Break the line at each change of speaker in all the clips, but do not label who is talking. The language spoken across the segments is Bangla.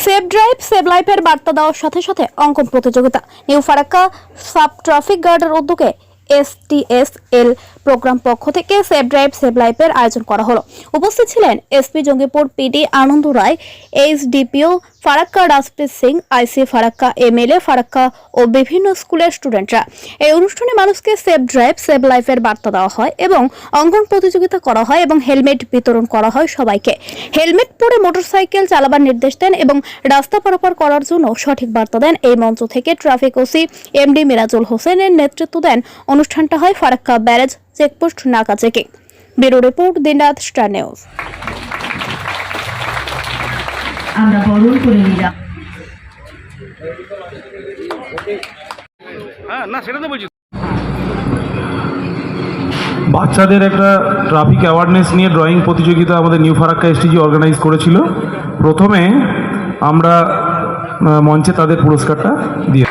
সেভ ড্রাইভ সেভ লাইফের বার্তা দেওয়ার সাথে সাথে অঙ্কন প্রতিযোগিতা নিউ ফারাক্কা সাব ট্রাফিক গার্ডের উদ্যোগে STSL প্রোগ্রাম পক্ষ থেকে সেভ ড্রাইভ সেভ লাইফের আয়োজন করা হলো। উপস্থিত ছিলেন SP Jangipur PD Anand Ray, HDPO Farakka Rajpreet Singh, IC Farakka, MLA Farakka ও বিভিন্ন স্কুলের স্টুডেন্টরা। এই অনুষ্ঠানে মানুষকে সেভ ড্রাইভ সেভ লাইফের বার্তা দেওয়া হয় এবং অঙ্কন প্রতিযোগিতা করা হয় এবং হেলমেট বিতরণ করা হয় সবাইকে। হেলমেট পরে মোটরসাইকেল চালাবার নির্দেশ দেন এবং রাস্তা পারাপার করার জন্য সঠিক বার্তা দেন। এই মঞ্চ থেকে ট্রাফিক ওসি MD মিরাজুল হোসেনের নেতৃত্ব দেন। অনুষ্ঠানটা হয় ফারাক্কা ব্যারেজ চেকপোস্ট নাকা চেকিং। ব্যুরো রিপোর্ট, দিনরাত স্টার নিউজ।
আমরা বরণ করে নিলাম।
বাচ্চাদের একটা ট্রাফিক অ্যাওয়ারনেস নিয়ে ড্রয়িং প্রতিযোগিতা আমাদের নিউ ফারাক্কা STG অর্গানাইজ করেছিল। প্রথমে আমরা মঞ্চে তাদের পুরস্কারটা দিয়ে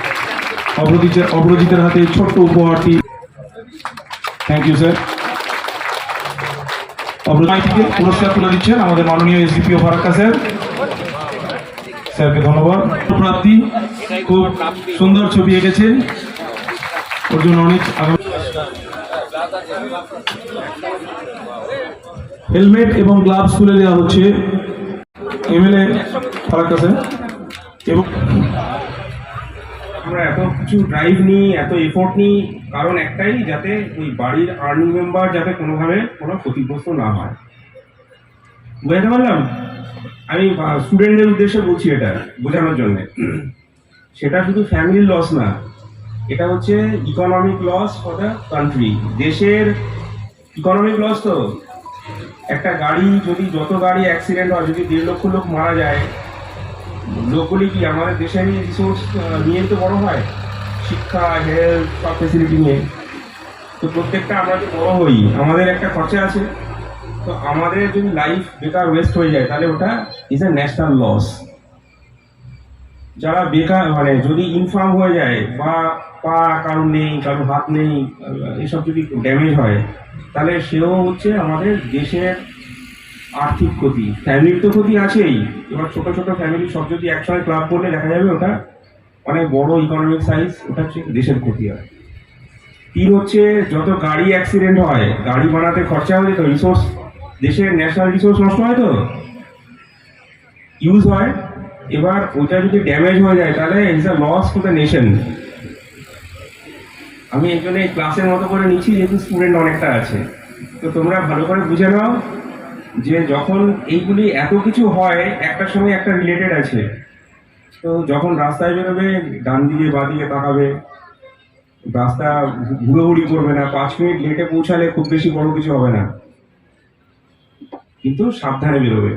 অপরাজিতের হাতে ছোট্ট উপহারটি। Thank you sir. অপরাজিতকে পুরস্কার তুলে দিচ্ছেন আমাদের মাননীয় HDPO ফারাক্কা স্যার। স্যারকে ধন্যবাদ। প্রাপ্তি খুব সুন্দর ছবি এঁকেছেন, ওর জন্য অনেক। হেলমেট এবং গ্লাভস তুলে দেওয়া হচ্ছে MLA ফারাক্কা স্যার। এবং
আমরা এত কিছু ড্রাইভ নিই, এত এফোর্ট নিই, কারণ একটাই, যাতে ওই বাড়ির আর্নিং মেম্বার যাতে কোনোভাবে কোনো ক্ষতিগ্রস্ত না হয়। বুঝতে পারলাম? আমি স্টুডেন্টদের উদ্দেশ্যে বলছি এটা বোঝানোর জন্য। সেটা শুধু ফ্যামিলির লস না, এটা হচ্ছে economic loss for the country. দেশের ইকোনমিক লস। তো একটা গাড়ি যদি, যত গাড়ি অ্যাক্সিডেন্ট হয়, যদি 1.5 লক্ষ লোক মারা যায়, লোকগুলি কি আমাদের দেশের রিসোর্স নিয়ে তো বড় হয়, শিক্ষা, হেলথ, সব ফেসিলিটি নিয়ে। তো প্রত্যেকটা আমরা যে বড় হই, আমাদের একটা খরচা আছে। তো আমাদের যদি লাইফ বেকার ওয়েস্ট হয়ে যায়, তাহলে ওটা ইজ এ ন্যাশনাল লস। যারা বেকার, মানে যদি ইনফার্ম হয়ে যায়, বা পা কারণ নেই, কারণ হাত নেই, এসব যদি ড্যামেজ হয়, তাহলে সেও হচ্ছে আমাদের দেশের আর্থিক ক্ষতি। ফ্যামিলির তো ক্ষতি আছেই, এবার ছোট ছোট ফ্যামিলি সব যদি একসঙ্গে ক্লাব করলে দেখা যাবে ওটা অনেক বড় ইকোনমিক সাইজ, ওটা হচ্ছে দেশের ক্ষতি হয়। 3 হচ্ছে, যত গাড়ি অ্যাক্সিডেন্ট হয়, গাড়ি বানাতে খরচা হয়ে তো রিসোর্স, দেশের ন্যাশনাল রিসোর্স নষ্ট হয়, তো ইউজ হয়। এবার ওটা যদি ড্যামেজ হয়ে যায়, তাহলে it's a loss to the nation. আমি এখানে ক্লাসের মতো করে নিচ্ছি, যেহেতু স্টুডেন্ট অনেকটা আছে। তো তোমরা ভালো করে বুঝে নাও যে যখন এইগুলি এত কিছু হয়, একটার সঙ্গে একটা রিলেটেড আছে। তো যখন রাস্তায় বেরোবে, ডান দিকে বাঁ দিকে তাকাবে, রাস্তা ঘুরোঘুরি করবে না, 5 মিনিট লেটে পৌঁছালে খুব বেশি বড় কিছু হবে না, কিন্তু সাবধানে বেরোবে,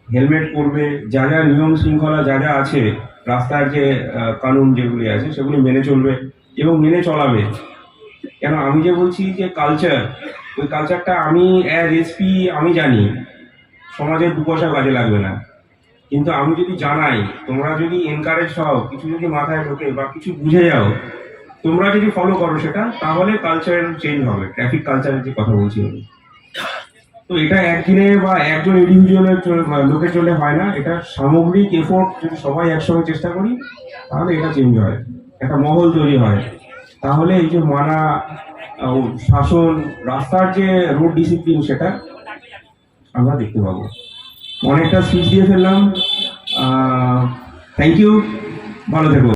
হেলমেট পরবে, যা যা নিয়ম শৃঙ্খলা যা যা আছে, রাস্তার যে কানুন যেগুলি আছে সেগুলি মেনে চলবে এবং মেনে চলাবে। কেন আমি যে বলছি যে কালচার, ওই কালচারটা আমি অ্যাজ SP আমি জানি সমাজের 2 পয়সা কাজে লাগবে না, কিন্তু আমি যদি জানাই, তোমরা যদি এনকারেজ হও, কিছু যদি মাথায় ঢোকে বা কিছু বুঝে যাও, তোমরা যদি ফলো করো সেটা, তাহলে কালচারাল চেঞ্জ হবে। ট্রাফিক কালচারের যে কথা বলছি আমি, তো এটা একদিনে বা একজন ইন্ডিভিজুয়ালের লোকের চলে হয় না, এটা সামগ্রিক এফোর্ট। যদি সবাই একসঙ্গে চেষ্টা করি, তাহলে এটা চেঞ্জ হয়, একটা মহল তৈরি হয়। তাহলে এই যে মানা, শাসন, রাস্তার যে রোড ডিসিপ্লিন, সেটা আমরা দেখতে পাবো। অনেকটা স্পিচ দিয়ে ফেললাম। থ্যাংক ইউ, ভালো থেকো।